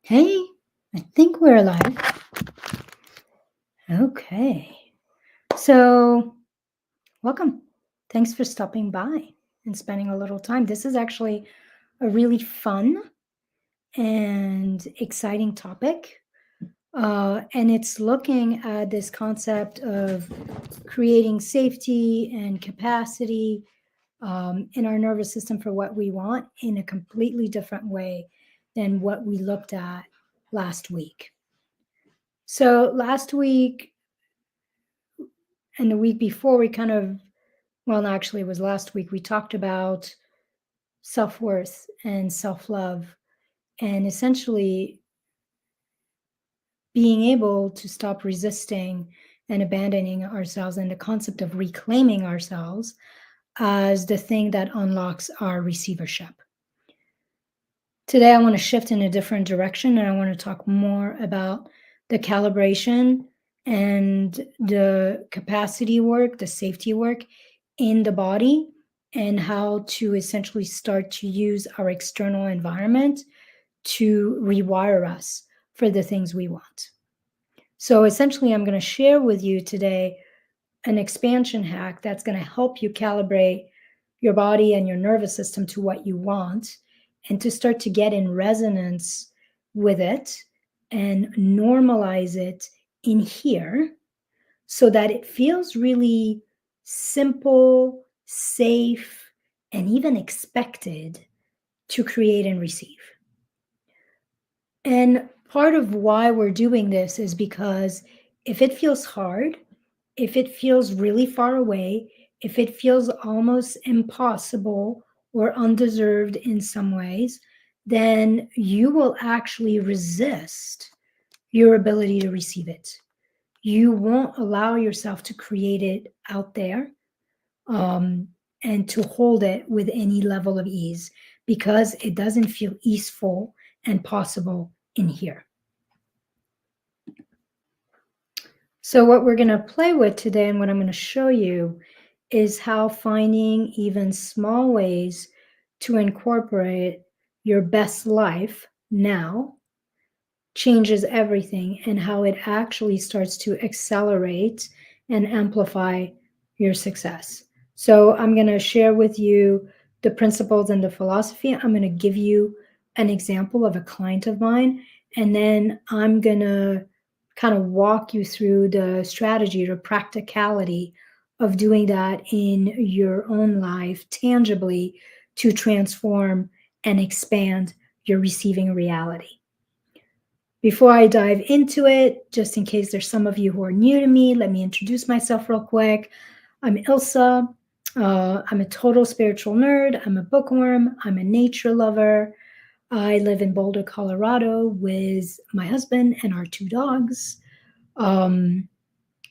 Hey, I think we're live. Okay. So, welcome. Thanks for stopping by and spending a little time. This is actually a really fun and exciting topic. And it's looking at this concept of creating safety and capacity in our nervous system for what we want in a completely different way than what we looked at last week. So, last week, and the week before, we kind of, well, no, actually, it was last week, we talked about self worth and self love, and essentially being able to stop resisting and abandoning ourselves, and the concept of reclaiming ourselves as the thing that unlocks our receivership. Today, I want to shift in a different direction, and I want to talk more about the calibration and the capacity work, the safety work in the body, and how to essentially start to use our external environment to rewire us for the things we want. So, essentially, I'm going to share with you today an expansion hack that's going to help you calibrate your body and your nervous system to what you want and to start to get in resonance with it and normalize it in here so that it feels really simple, safe, and even expected to create and receive. And part of why we're doing this is because if it feels hard, if it feels really far away, if it feels almost impossible or undeserved in some ways, then you will actually resist your ability to receive it. You won't allow yourself to create it out there um, and to hold it with any level of ease because it doesn't feel easeful and possible in here. So, what we're going to play with today and what I'm going to show you is how finding even small ways to incorporate your best life now changes everything and how it actually starts to accelerate and amplify your success. So, I'm going to share with you the principles and the philosophy. I'm going to give you an example of a client of mine, and then I'm going to kind of walk you through the strategy or practicality of doing that in your own life tangibly to transform and expand your receiving reality. Before I dive into it, just in case there's some of you who are new to me, let me introduce myself real quick. I'm Ilsa. I'm a total spiritual nerd. I'm a bookworm. I'm a nature lover. I live in Boulder, Colorado with my husband and our two dogs.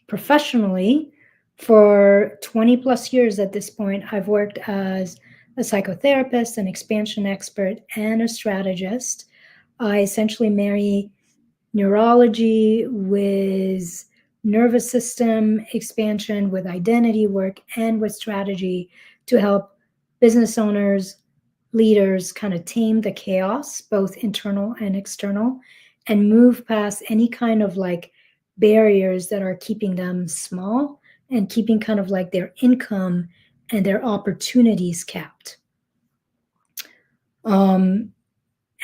Professionally, for 20 plus years at this point, I've worked as a psychotherapist, an expansion expert, and a strategist. I essentially marry neurology with nervous system expansion, with identity work, and with strategy to help business owners, leaders kind of tame the chaos, both internal and external, and move past any kind of like barriers that are keeping them small and keeping kind of like their income and their opportunities capped. And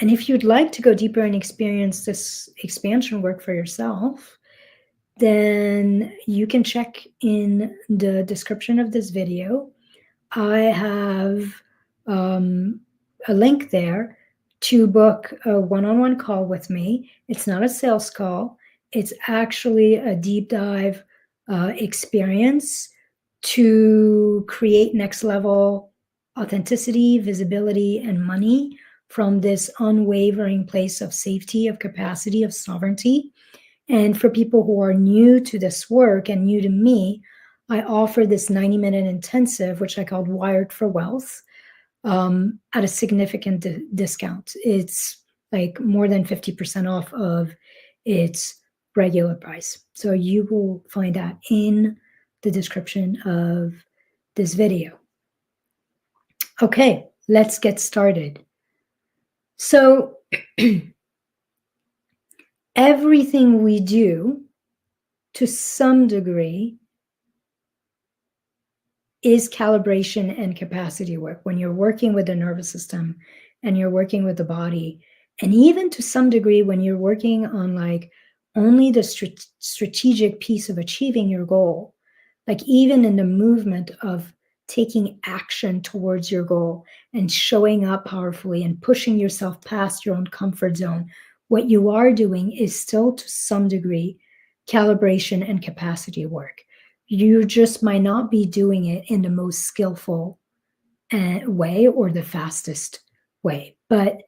if you'd like to go deeper and experience this expansion work for yourself, then you can check in the description of this video. I have a link there to book a one-on-one call with me. It's not a sales call. It's actually a deep dive experience to create next level authenticity, visibility, and money from this unwavering place of safety, of capacity, of sovereignty. And for people who are new to this work and new to me, I offer this 90-minute intensive, which I called Wired for Wealth, at a significant discount. It's like more than 50% off of its regular price. So you will find that in the description of this video. Okay, let's get started. So everything we do to some degree is calibration and capacity work. When you're working with the nervous system and you're working with the body, and even to some degree when you're working on like only the strategic piece of achieving your goal, like even in the movement of taking action towards your goal and showing up powerfully and pushing yourself past your own comfort zone, what you are doing is still to some degree calibration and capacity work. You just might not be doing it in the most skillful way or the fastest way. But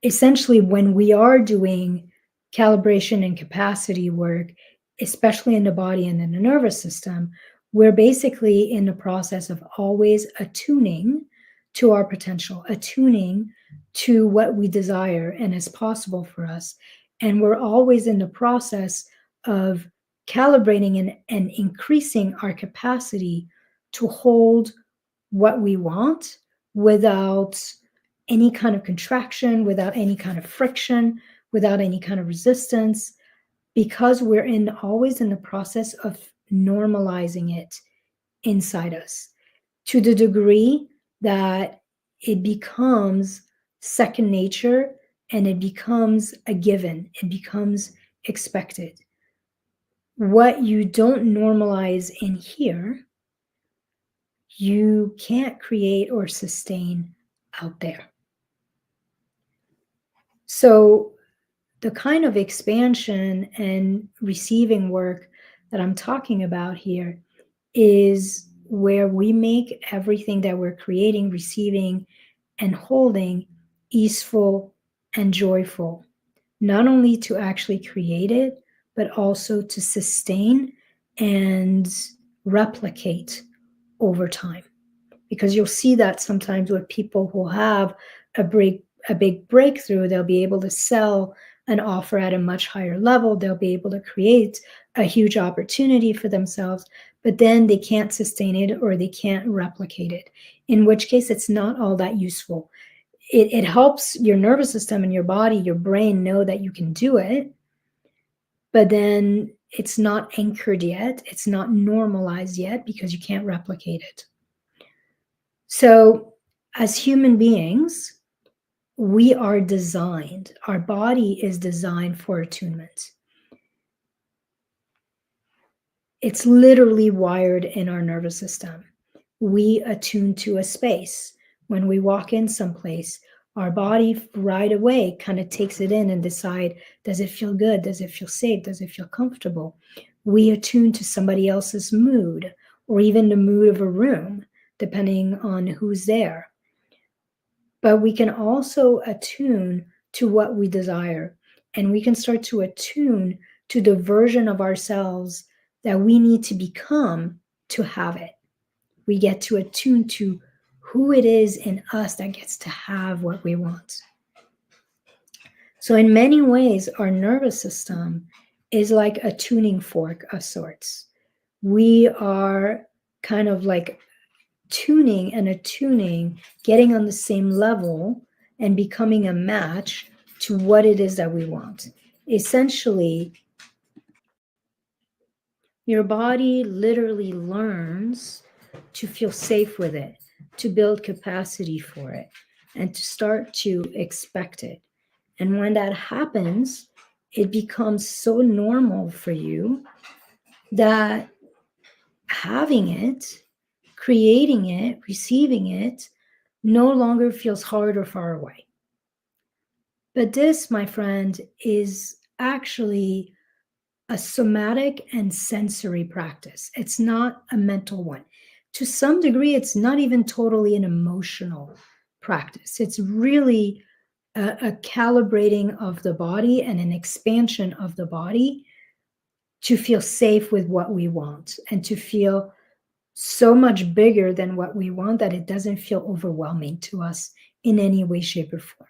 essentially, when we are doing calibration and capacity work, especially in the body and in the nervous system, we're basically in the process of always attuning to our potential, attuning to what we desire and is possible for us. And we're always in the process of calibrating and increasing our capacity to hold what we want without any kind of contraction, without any kind of friction, without any kind of resistance, because we're always in the process of normalizing it inside us to the degree that it becomes second nature and it becomes a given, it becomes expected. What you don't normalize in here, you can't create or sustain out there. So the kind of expansion and receiving work that I'm talking about here is where we make everything that we're creating, receiving, and holding easeful and joyful, not only to actually create it, but also to sustain and replicate over time. Because you'll see that sometimes with people who have a big breakthrough, they'll be able to sell an offer at a much higher level. They'll be able to create a huge opportunity for themselves, but then they can't sustain it or they can't replicate it, in which case it's not all that useful. It helps your nervous system and your body, your brain know that you can do it, but then it's not anchored yet. It's not normalized yet because you can't replicate it. So as human beings, we are designed, our body is designed for attunement. It's literally wired in our nervous system. We attune to a space. When we walk in someplace, our body right away kind of takes it in and decide, does it feel good? Does it feel safe? Does it feel comfortable? We attune to somebody else's mood or even the mood of a room, depending on who's there. But we can also attune to what we desire, and we can start to attune to the version of ourselves that we need to become to have it. We get to attune to who it is in us that gets to have what we want. So in many ways, our nervous system is like a tuning fork of sorts. We are kind of like tuning and attuning, getting on the same level and becoming a match to what it is that we want. Essentially, your body literally learns to feel safe with it, to build capacity for it, and to start to expect it. And when that happens, it becomes so normal for you that having it, creating it, receiving it, no longer feels hard or far away. But this, my friend, is actually a somatic and sensory practice. It's not a mental one. To some degree, it's not even totally an emotional practice. It's really a calibrating of the body and an expansion of the body to feel safe with what we want and to feel so much bigger than what we want that it doesn't feel overwhelming to us in any way, shape, or form.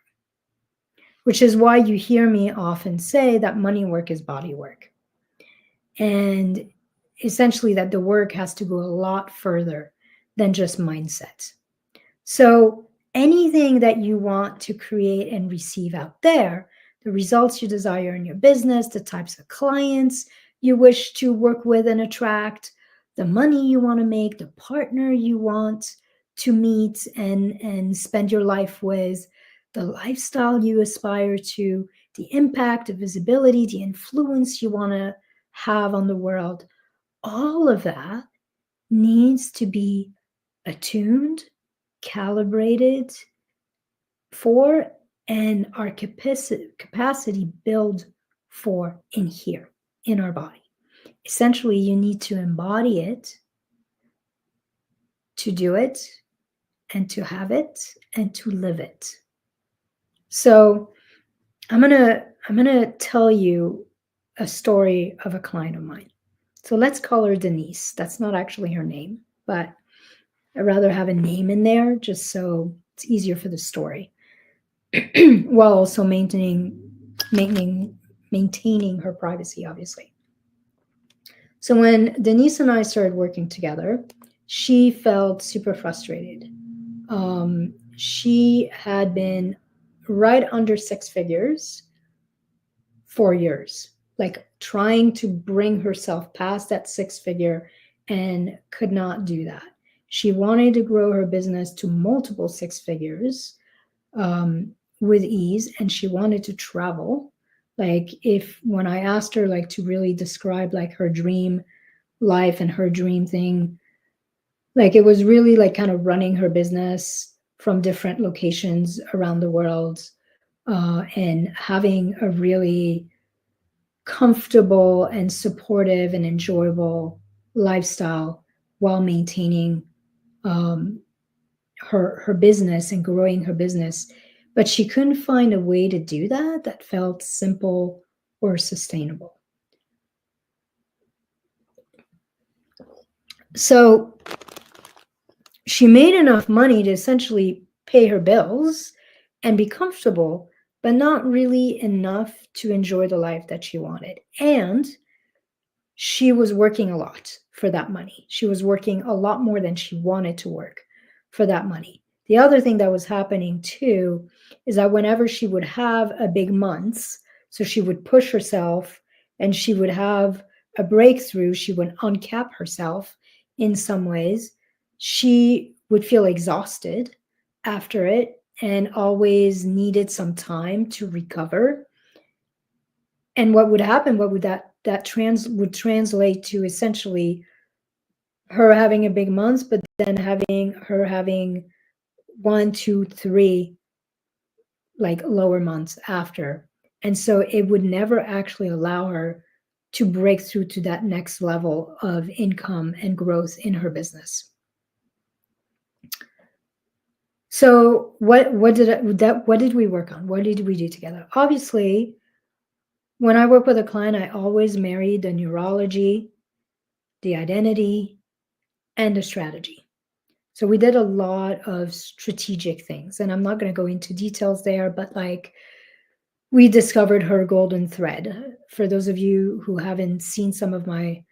Which is why you hear me often say that money work is body work. And essentially that the work has to go a lot further than just mindset. So anything that you want to create and receive out there, the results you desire in your business, the types of clients you wish to work with and attract, the money you want to make, the partner you want to meet and spend your life with, the lifestyle you aspire to, the impact, the visibility, the influence you want to have on the world. All of that needs to be attuned, calibrated for, and our capacity build for in here, in our body. Essentially, you need to embody it, to do it, and to have it, and to live it. So I'm gonna tell you a story of a client of mine. So let's call her Denise. That's not actually her name, but I'd rather have a name in there just so it's easier for the story, while also maintaining her privacy, obviously. So when Denise and I started working together, she felt super frustrated. She had been right under six figures for years, like trying to bring herself past that six figure and could not do that. She wanted to grow her business to multiple six figures with ease, and she wanted to travel. Like, if when I asked her like to really describe like her dream life and her dream thing, like it was really like kind of running her business from different locations around the world, and having a really comfortable and supportive and enjoyable lifestyle while maintaining her business and growing her business. But she couldn't find a way to do that that felt simple or sustainable. So she made enough money to essentially pay her bills and be comfortable, but not really enough to enjoy the life that she wanted. And she was working a lot for that money. She was working a lot more than she wanted to work for that money. The other thing that was happening too is that whenever she would have a big month, so she would push herself and she would have a breakthrough, she would uncap herself in some ways, she would feel exhausted after it and always needed some time to recover. And what would happen, what would that would translate to essentially her having a big month, but then having 1, 2, 3 like lower months after. And so it would never actually allow her to break through to that next level of income and growth in her business. So what did we work on? What did we do together? Obviously, when I work with a client, I always marry the neurology, the identity, and the strategy. So we did a lot of strategic things, and I'm not going to go into details there, but like we discovered her golden thread. For those of you who haven't seen some of my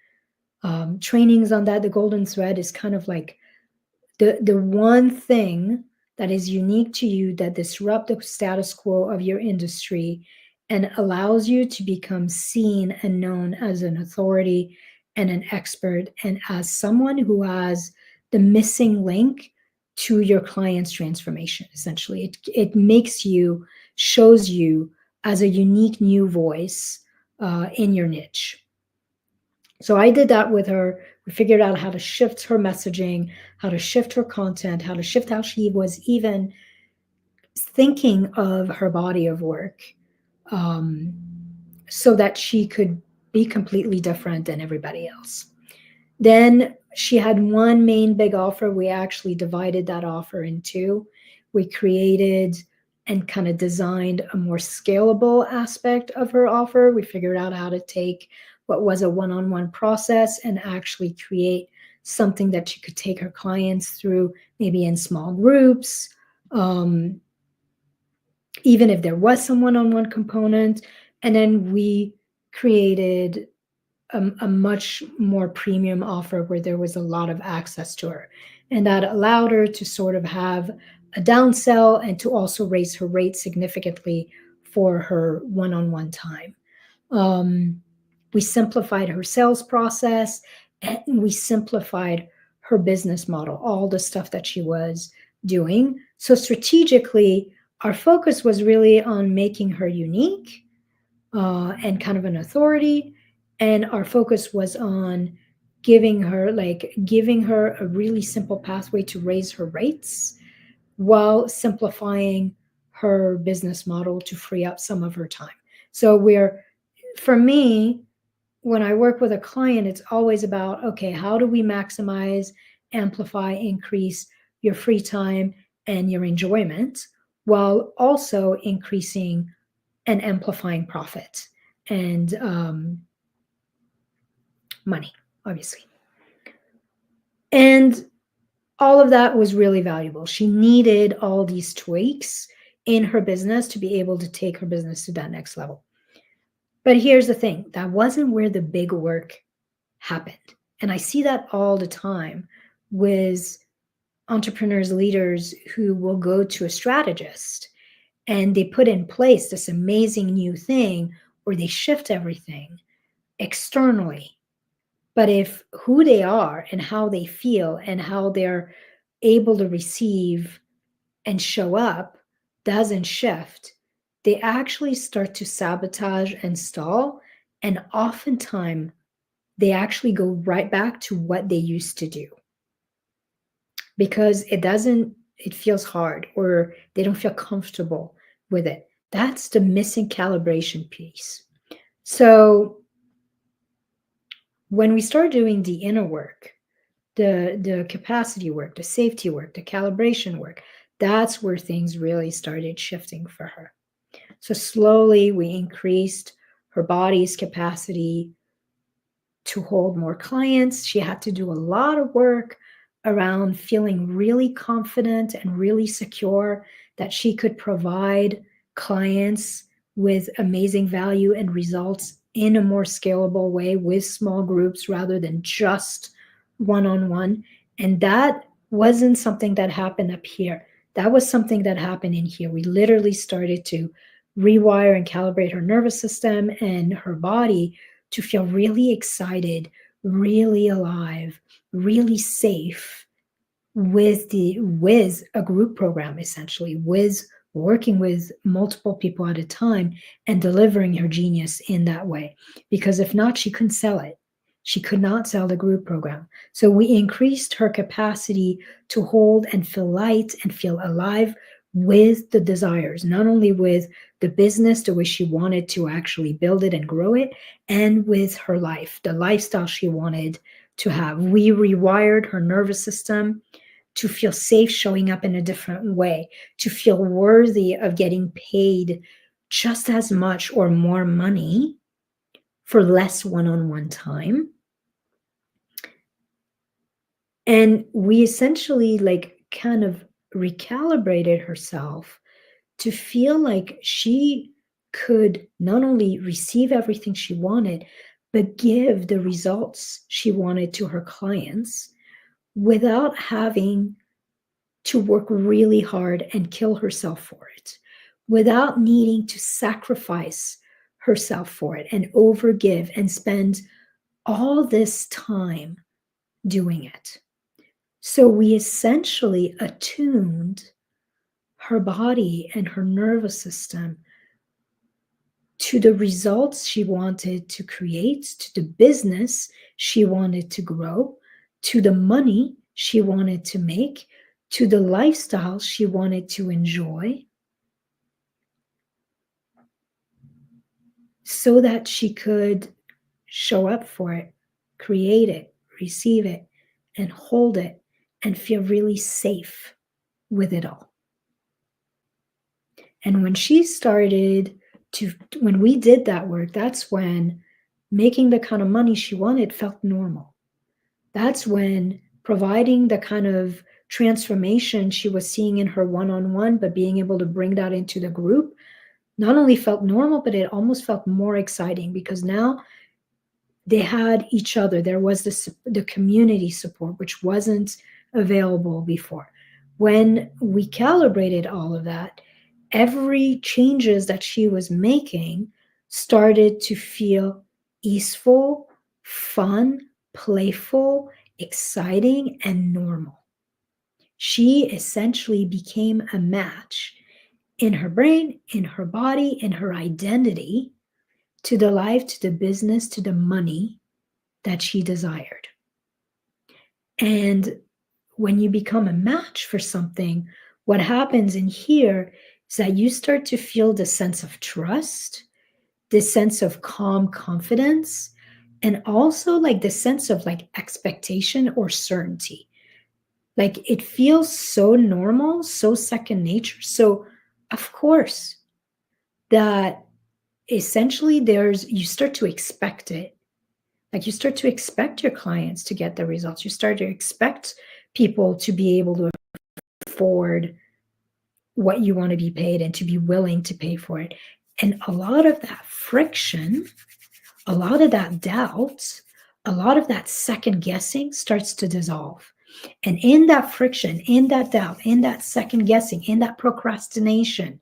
trainings on that, the golden thread is kind of like the one thing that is unique to you that disrupts the status quo of your industry and allows you to become seen and known as an authority and an expert and as someone who has the missing link to your client's transformation. Essentially, it makes you, shows you as a unique new voice in your niche. So I did that with her. We figured out how to shift her messaging, how to shift her content, how to shift how she was even thinking of her body of work, so that she could be completely different than everybody else. Then she had one main big offer. We actually divided that offer in two. We created and kind of designed a more scalable aspect of her offer. We figured out how to take what was a one-on-one process and actually create something that she could take her clients through, maybe in small groups, even if there was some one-on-one component. And then we created a much more premium offer where there was a lot of access to her. And that allowed her to sort of have a downsell and to also raise her rate significantly for her one-on-one time. We simplified her sales process, and we simplified her business model, all the stuff that she was doing. So strategically, our focus was really on making her unique and kind of an authority. And our focus was on giving her a really simple pathway to raise her rates while simplifying her business model to free up some of her time. So for me, when I work with a client, it's always about, okay, how do we maximize, amplify, increase your free time and your enjoyment while also increasing and amplifying profit and money, obviously. And all of that was really valuable. She needed all these tweaks in her business to be able to take her business to that next level. But here's the thing, that wasn't where the big work happened. And I see that all the time with entrepreneurs, leaders who will go to a strategist and they put in place this amazing new thing or they shift everything externally. But if who they are and how they feel and how they're able to receive and show up doesn't shift, they actually start to sabotage and stall. And oftentimes, they actually go right back to what they used to do because it feels hard or they don't feel comfortable with it. That's the missing calibration piece. So when we start doing the inner work, the capacity work, the safety work, the calibration work, that's where things really started shifting for her. So slowly we increased her body's capacity to hold more clients. She had to do a lot of work around feeling really confident and really secure that she could provide clients with amazing value and results in a more scalable way with small groups rather than just one-on-one. And that wasn't something that happened up here. That was something that happened in here. We literally started to rewire and calibrate her nervous system and her body to feel really excited, really alive, really safe with a group program, essentially, with working with multiple people at a time and delivering her genius in that way. Because if not, she couldn't sell it. She could not sell the group program. So we increased her capacity to hold and feel light and feel alive with the desires, not only with the business the way she wanted to actually build it and grow it, and with her life, the lifestyle she wanted to have. We rewired her nervous system to feel safe showing up in a different way, to feel worthy of getting paid just as much or more money for less one-on-one time. And we essentially kind of recalibrated herself to feel like she could not only receive everything she wanted, but give the results she wanted to her clients without having to work really hard and kill herself for it, without needing to sacrifice herself for it and overgive and spend all this time doing it. So we essentially attuned her body and her nervous system to the results she wanted to create, to the business she wanted to grow, to the money she wanted to make, to the lifestyle she wanted to enjoy, so that she could show up for it, create it, receive it, and hold it, and feel really safe with it all. And when we did that work, that's when making the kind of money she wanted felt normal. That's when providing the kind of transformation she was seeing in her one-on-one, but being able to bring that into the group, not only felt normal, but it almost felt more exciting because now they had each other. There was the community support, which wasn't available before. When we calibrated all of that, every changes that she was making started to feel easeful, fun, playful, exciting, and normal. She essentially became a match in her brain, in her body, in her identity to the life, to the business, to the money that she desired. And when you become a match for something, what happens in here is that you start to feel the sense of trust, this sense of calm confidence, and also like the sense of like expectation or certainty. Like it feels so normal, so second nature. So, of course, that essentially you start to expect it. Like you start to expect your clients to get the results. You start to expect people to be able to afford what you want to be paid and to be willing to pay for it. And a lot of that friction, a lot of that doubt, a lot of that second guessing starts to dissolve. And in that friction, in that doubt, in that second guessing, in that procrastination,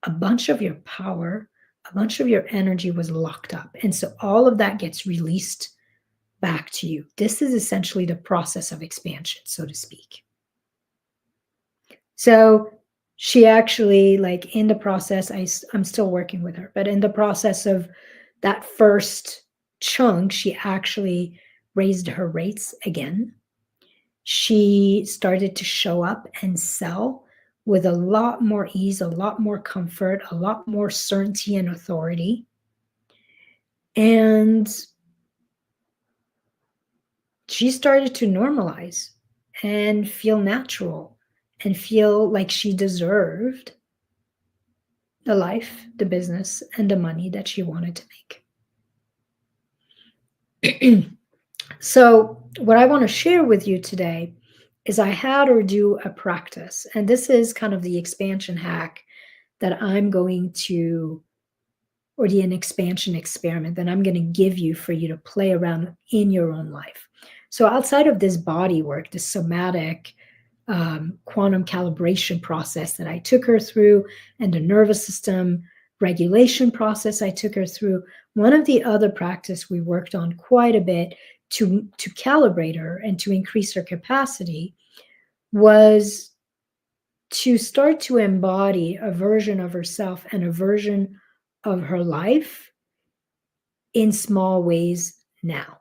a bunch of your power, a bunch of your energy was locked up. And so all of that gets released back to you. This is essentially the process of expansion, so to speak. So she actually, like in the process, I'm still working with her, but in the process of that first chunk, she actually raised her rates again. She started to show up and sell with a lot more ease, a lot more comfort, a lot more certainty and authority. And she started to normalize and feel natural and feel like she deserved the life, the business, and the money that she wanted to make. So, what I want to share with you today is I had her do a practice, and this is kind of the expansion hack that I'm going to, or the an expansion experiment that I'm going to give you for you to play around in your own life. So, outside of this body work, this somatic quantum calibration process that I took her through, and the nervous system regulation process I took her through, one of the other practice we worked on quite a bit to calibrate her and to increase her capacity was to start to embody a version of herself and a version of her life in small ways now.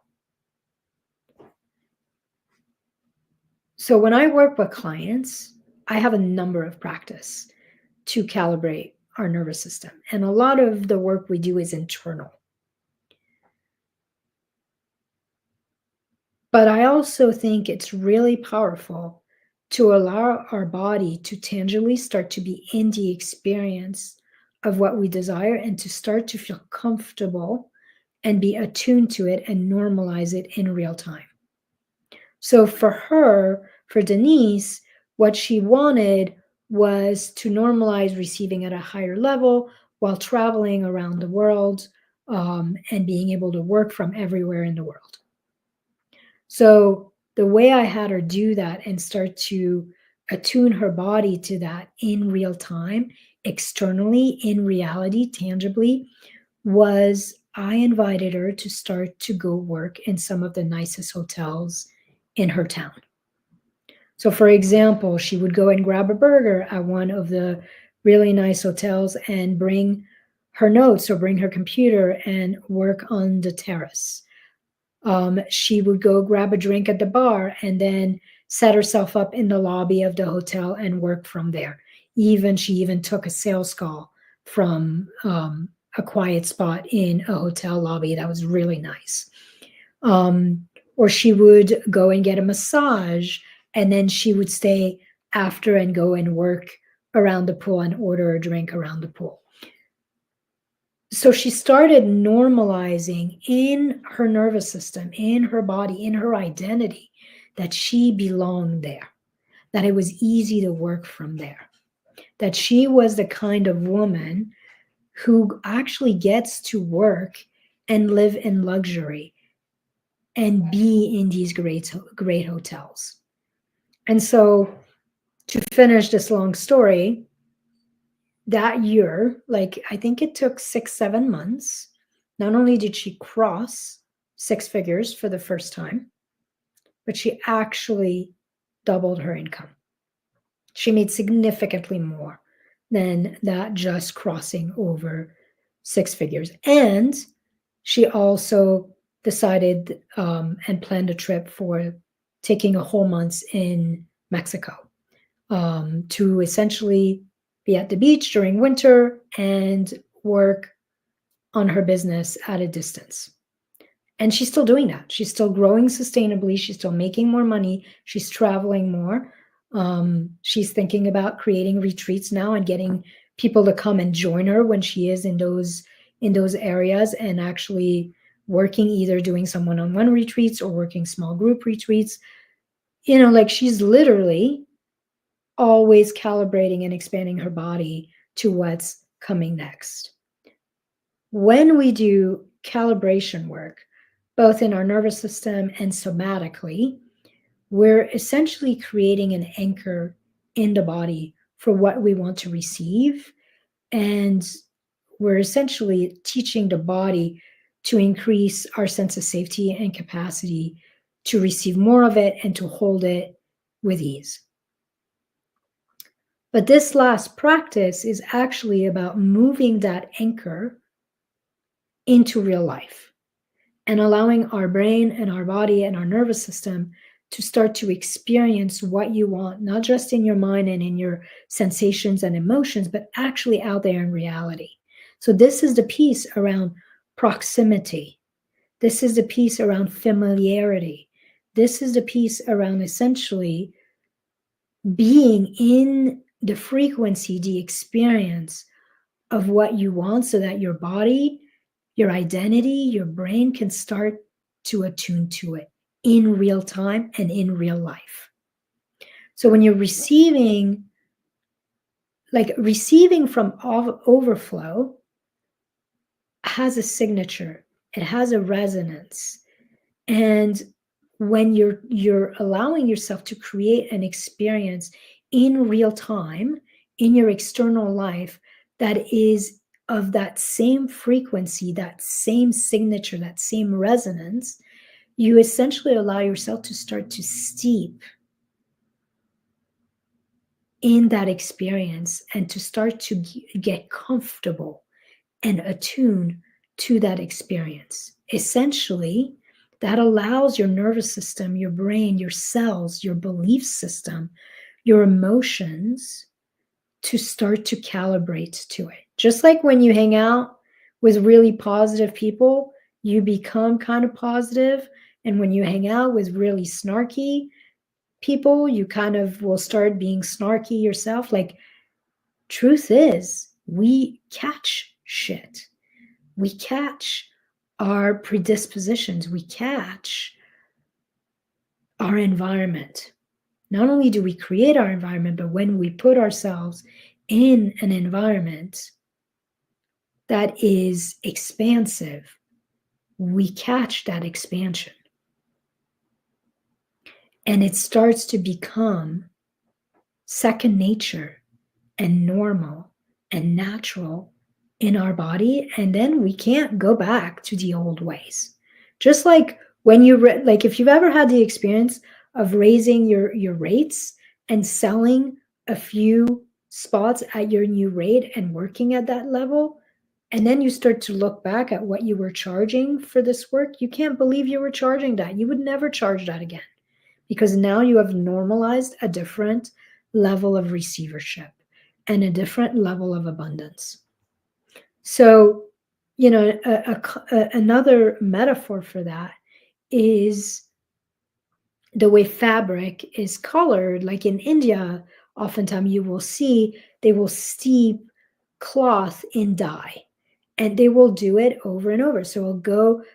So when I work with clients, I have a number of practice to calibrate our nervous system. And a lot of the work we do is internal. But I also think it's really powerful to allow our body to tangibly start to be in the experience of what we desire and to start to feel comfortable and be attuned to it and normalize it in real time. So for her, for Denise, what she wanted was to normalize receiving at a higher level while traveling around the world and being able to work from everywhere in the world. So the way I had her do that and start to attune her body to that in real time, externally, in reality, tangibly, was I invited her to start to go work in some of the nicest hotels in her town. So, for example, she would go and grab a burger at one of the really nice hotels and bring her notes or bring her computer and work on the terrace. She would go grab a drink at the bar and then set herself up in the lobby of the hotel and work from there. She even took a sales call from a quiet spot in a hotel lobby that was really nice. Or she would go and get a massage, and then she would stay after and go and work around the pool and order a drink around the pool. So she started normalizing in her nervous system, in her body, in her identity, that she belonged there, that it was easy to work from there, that she was the kind of woman who actually gets to work and live in luxury and be in these great hotels. And so to finish this long story, that year, like I think it took 6, 7 months. Not only did she cross six figures for the first time, but she actually doubled her income. She made significantly more than that just crossing over six figures. And she also decided and planned a trip for taking a whole month in Mexico to essentially be at the beach during winter and work on her business at a distance. And she's still doing that. She's still growing sustainably. She's still making more money. She's traveling more. She's thinking about creating retreats now and getting people to come and join her when she is in those areas, and actually working, either doing some one-on-one retreats or working small group retreats. Like she's literally always calibrating and expanding her body to what's coming next. When we do calibration work, both in our nervous system and somatically, we're essentially creating an anchor in the body for what we want to receive. And we're essentially teaching the body to increase our sense of safety and capacity to receive more of it and to hold it with ease. But this last practice is actually about moving that anchor into real life and allowing our brain and our body and our nervous system to start to experience what you want, not just in your mind and in your sensations and emotions, but actually out there in reality. So this is the piece around proximity. This is the piece around familiarity. This is the piece around essentially being in the frequency, the experience of what you want, so that your body, your identity, your brain can start to attune to it in real time and in real life. So when you're receiving from overflow has a signature, it has a resonance. And when you're allowing yourself to create an experience in real time in your external life that is of that same frequency, that same signature, that same resonance, you essentially allow yourself to start to steep in that experience and to start to get comfortable and attune to that experience. Essentially, that allows your nervous system, your brain, your cells, your belief system, your emotions to start to calibrate to it. Just like when you hang out with really positive people, you become kind of positive. And when you hang out with really snarky people, you kind of will start being snarky yourself. Like, truth is, we catch shit. We catch our predispositions. We catch our environment. Not only do we create our environment, but when we put ourselves in an environment that is expansive, we catch that expansion. And it starts to become second nature and normal and natural in our body. And then we can't go back to the old ways. Just like when like if you've ever had the experience of raising your rates and selling a few spots at your new rate and working at that level, and then you start to look back at what you were charging for this work, you can't believe you were charging that. You would never charge that again, because now you have normalized a different level of receivership and a different level of abundance. So, another metaphor for that is the way fabric is colored. Like in India, oftentimes you will see they will steep cloth in dye, and they will do it over and over. So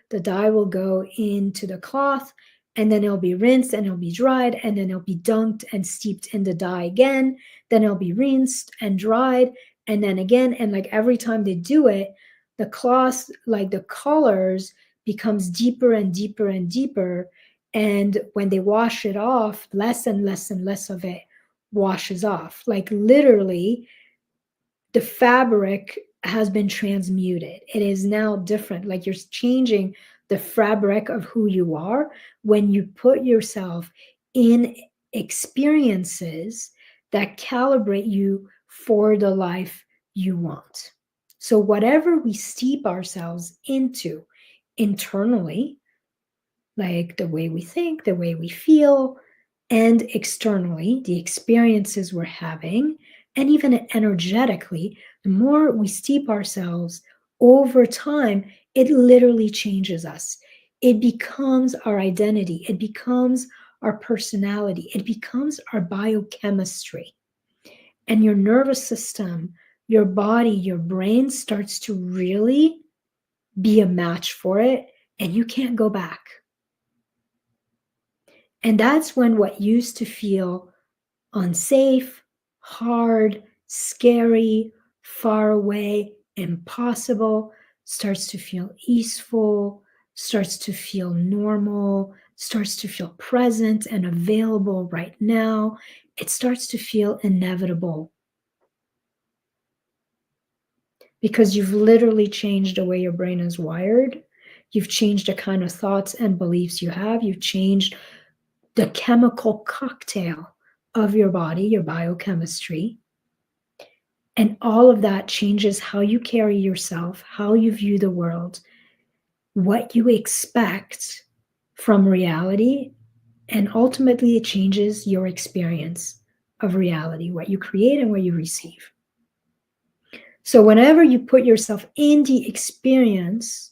the dye will go into the cloth, and then it'll be rinsed and it'll be dried, and then it'll be dunked and steeped in the dye again. Then it'll be rinsed and dried, and then again. And like every time they do it, the cloth, like the colors, becomes deeper and deeper and deeper. And when they wash it off, less and less and less of it washes off. Like literally, the fabric has been transmuted. It is now different. Like you're changing the fabric of who you are when you put yourself in experiences that calibrate you for the life you want. So, whatever we steep ourselves into internally, like the way we think, the way we feel, and externally, the experiences we're having, and even energetically, the more we steep ourselves over time, it literally changes us. It becomes our identity, it becomes our personality, it becomes our biochemistry. And your nervous system, your body, your brain starts to really be a match for it, and you can't go back. And that's when what used to feel unsafe, hard, scary, far away, impossible starts to feel easeful, starts to feel normal, starts to feel present and available right now. It starts to feel inevitable because you've literally changed the way your brain is wired. You've changed the kind of thoughts and beliefs you have. You've changed the chemical cocktail of your body, your biochemistry. And all of that changes how you carry yourself, how you view the world, what you expect from reality, and ultimately it changes your experience of reality, what you create and what you receive. So, whenever you put yourself in the experience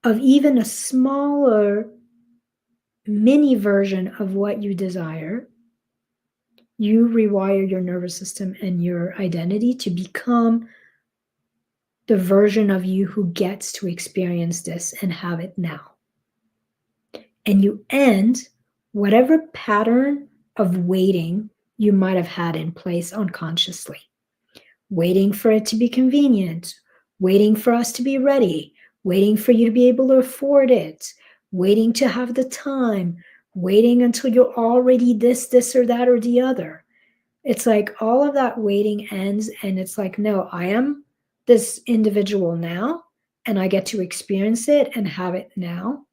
of even a smaller mini version of what you desire, you rewire your nervous system and your identity to become the version of you who gets to experience this and have it now. And you end whatever pattern of waiting you might have had in place unconsciously. Waiting for it to be convenient, waiting for us to be ready, waiting for you to be able to afford it, waiting to have the time, waiting until you're already this, or that, or the other. It's like all of that waiting ends, and it's like, no, I am this individual now, and I get to experience it and have it now.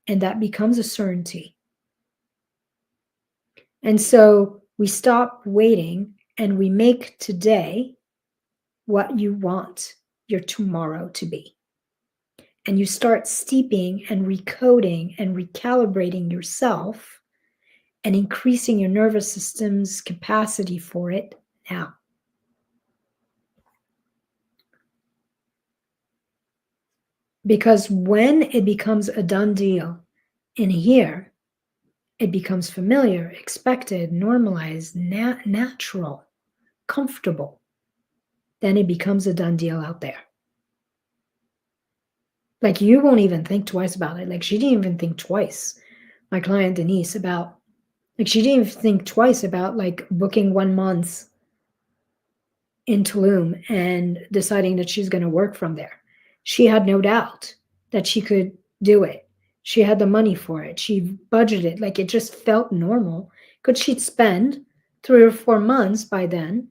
And that becomes a certainty. And so we stop waiting and we make today what you want your tomorrow to be. And you start steeping and recoding and recalibrating yourself and increasing your nervous system's capacity for it now. Because when it becomes a done deal in here, it becomes familiar, expected, normalized, natural, comfortable. Then it becomes a done deal out there. Like you won't even think twice about it. Like she didn't even think twice. My client Denise about, like she didn't even think twice about like booking 1 month in Tulum and deciding that she's going to work from there. She had no doubt that she could do it. She had the money for it. She budgeted. Like it just felt normal because she'd spend 3 or 4 months by then,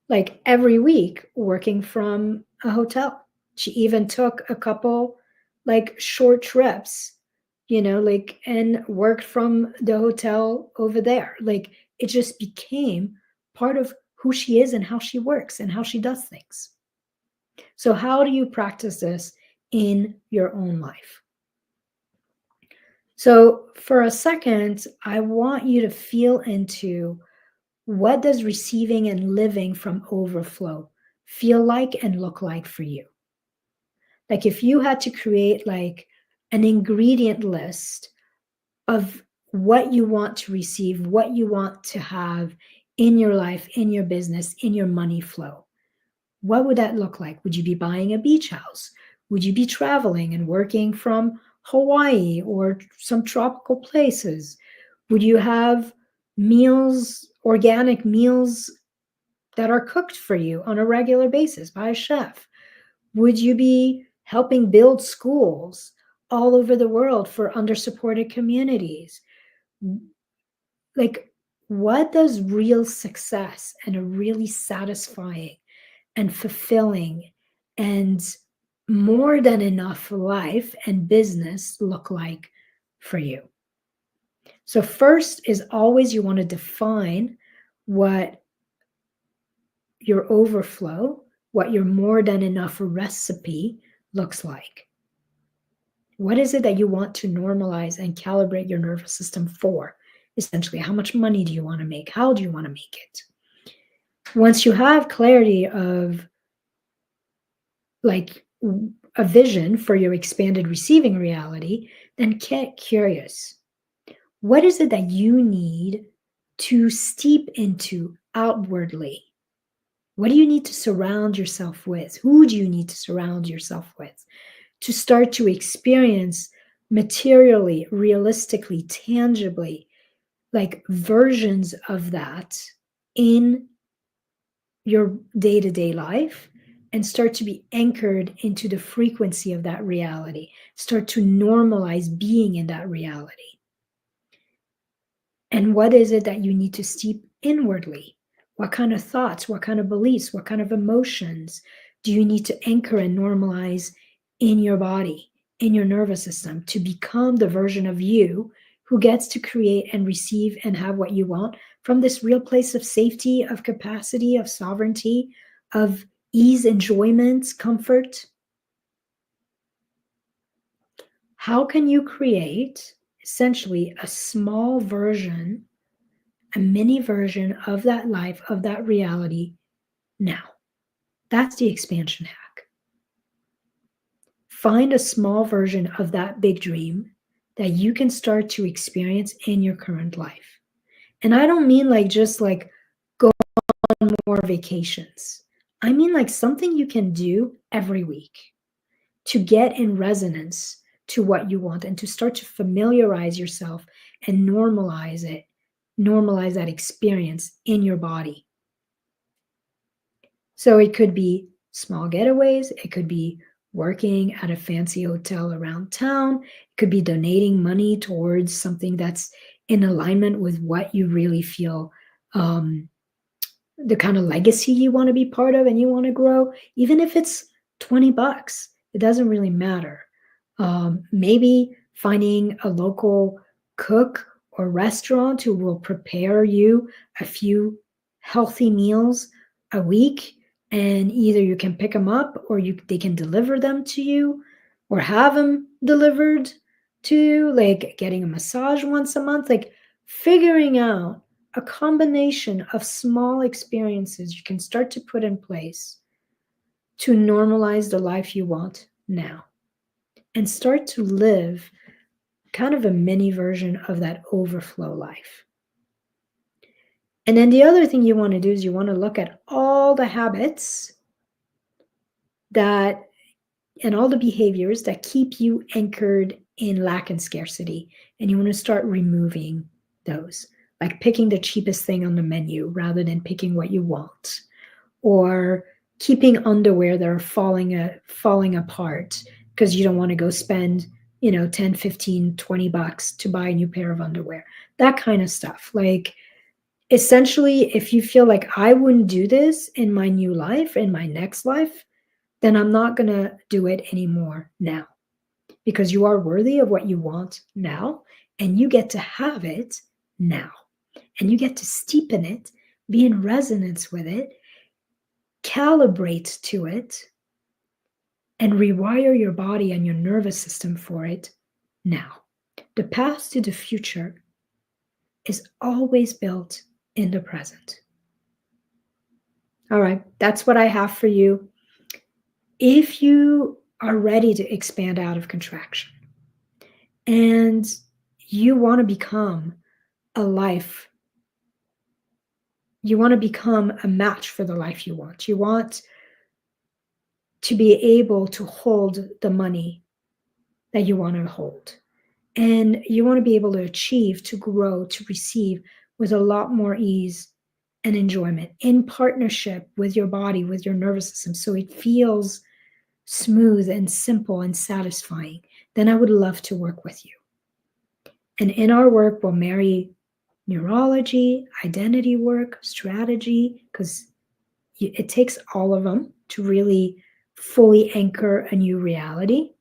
like every week working from a hotel. She even took a couple like short trips, like and worked from the hotel over there. Like it just became part of who she is and how she works and how she does things. So, how do you practice this in your own life? So, for a second, I want you to feel into what does receiving and living from overflow feel like and look like for you? Like if you had to create like an ingredient list of what you want to receive, what you want to have in your life, in your business, in your money flow, what would that look like? Would you be buying a beach house? Would you be traveling and working from Hawaii or some tropical places? Would you have meals, organic meals that are cooked for you on a regular basis by a chef? Would you be helping build schools all over the world for undersupported communities? Like, what does real success and a really satisfying and fulfilling and more than enough life and business look like for you? So, first is always you want to define what your overflow, what your more than enough recipe looks like. What is it that you want to normalize and calibrate your nervous system for? Essentially, how much money do you want to make? How do you want to make it? Once you have clarity of like a vision for your expanded receiving reality, then get curious. What is it that you need to steep into outwardly? What do you need to surround yourself with? Who do you need to surround yourself with to start to experience materially, realistically, tangibly, like versions of that in your day to day life and start to be anchored into the frequency of that reality? Start to normalize being in that reality. And what is it that you need to steep inwardly? What kind of thoughts, what kind of beliefs, what kind of emotions do you need to anchor and normalize in your body, in your nervous system to become the version of you who gets to create and receive and have what you want from this real place of safety, of capacity, of sovereignty, of ease, enjoyment, comfort? How can you create essentially a small version, a mini version of that life, of that reality now? That's the expansion hack. Find a small version of that big dream that you can start to experience in your current life. And I don't mean like just like go on more vacations. I mean like something you can do every week to get in resonance to what you want and to start to familiarize yourself and normalize it, normalize that experience in your body. So it could be small getaways, it could be working at a fancy hotel around town, it could be donating money towards something that's in alignment with what you really feel, the kind of legacy you want to be part of and you want to grow, even if it's $20, it doesn't really matter. Maybe finding a local cook or restaurant who will prepare you a few healthy meals a week, and either you can pick them up or they can deliver them to you or have them delivered to you, like getting a massage once a month, like figuring out a combination of small experiences you can start to put in place to normalize the life you want now and start to live kind of a mini version of that overflow life. And then the other thing you want to do is you want to look at all the habits that and all the behaviors that keep you anchored in lack and scarcity. And you want to start removing those, like picking the cheapest thing on the menu rather than picking what you want, or keeping underwear that are falling apart because you don't want to go spend 10, 15, $20 to buy a new pair of underwear. That kind of stuff. Like essentially, if you feel like I wouldn't do this in my new life, in my next life, then I'm not going to do it anymore now, because you are worthy of what you want now, and you get to have it now, and you get to steep in it, be in resonance with it, calibrate to it, and rewire your body and your nervous system for it now. The path to the future is always built in the present. All right, that's what I have for you. If you are ready to expand out of contraction and you want to become a life, you want to become a match for the life you want to be able to hold the money that you want to hold. And you want to be able to achieve, to grow, to receive with a lot more ease and enjoyment in partnership with your body, with your nervous system, so it feels smooth and simple and satisfying, then I would love to work with you. And in our work, we'll marry neurology, identity work, strategy, because it takes all of them to really fully anchor a new reality,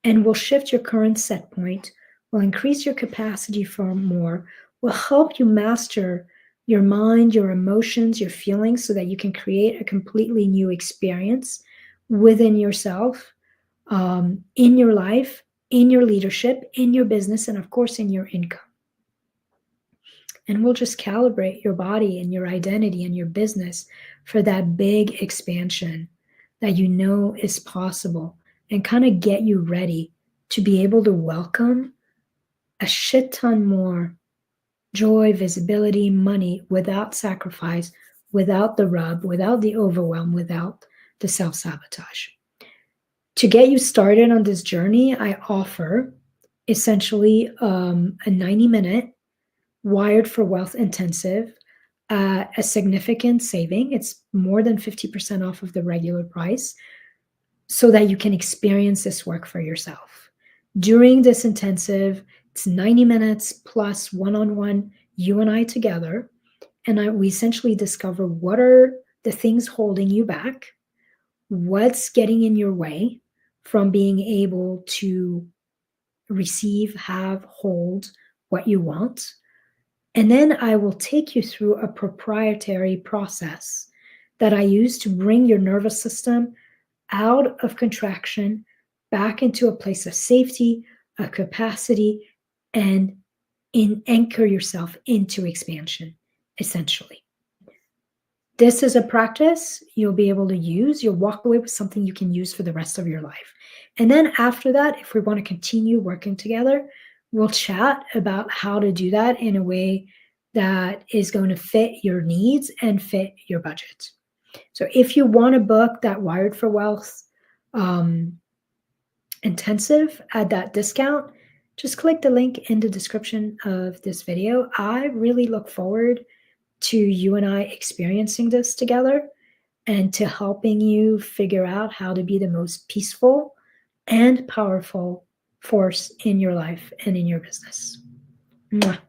and will shift your current set point, will increase your capacity for more, will help you master your mind, your emotions, your feelings, so that you can create a completely new experience within yourself, in your life, in your leadership, in your business, and of course, in your income. And we'll just calibrate your body and your identity and your business for that big expansion that you know is possible, and kind of get you ready to be able to welcome a shit ton more joy, visibility, money without sacrifice, without the rub, without the overwhelm, without the self-sabotage. To get you started on this journey, I offer essentially a 90-minute Wired for Wealth intensive, a significant saving. It's more than 50% off of the regular price, so that you can experience this work for yourself. During this intensive, it's 90 minutes plus one-on-one, you and I together, and we essentially discover what are the things holding you back, what's getting in your way from being able to receive, have, hold what you want. And then I will take you through a proprietary process that I use to bring your nervous system out of contraction, back into a place of safety, a capacity, and anchor yourself into expansion, essentially. This is a practice you'll be able to use. You'll walk away with something you can use for the rest of your life. And then after that, if we want to continue working together, we'll chat about how to do that in a way that is going to fit your needs and fit your budget. So if you want to book that Wired for Wealth intensive at that discount, just click the link in the description of this video. I really look forward to you and I experiencing this together, and to helping you figure out how to be the most peaceful and powerful force in your life and in your business. Mwah.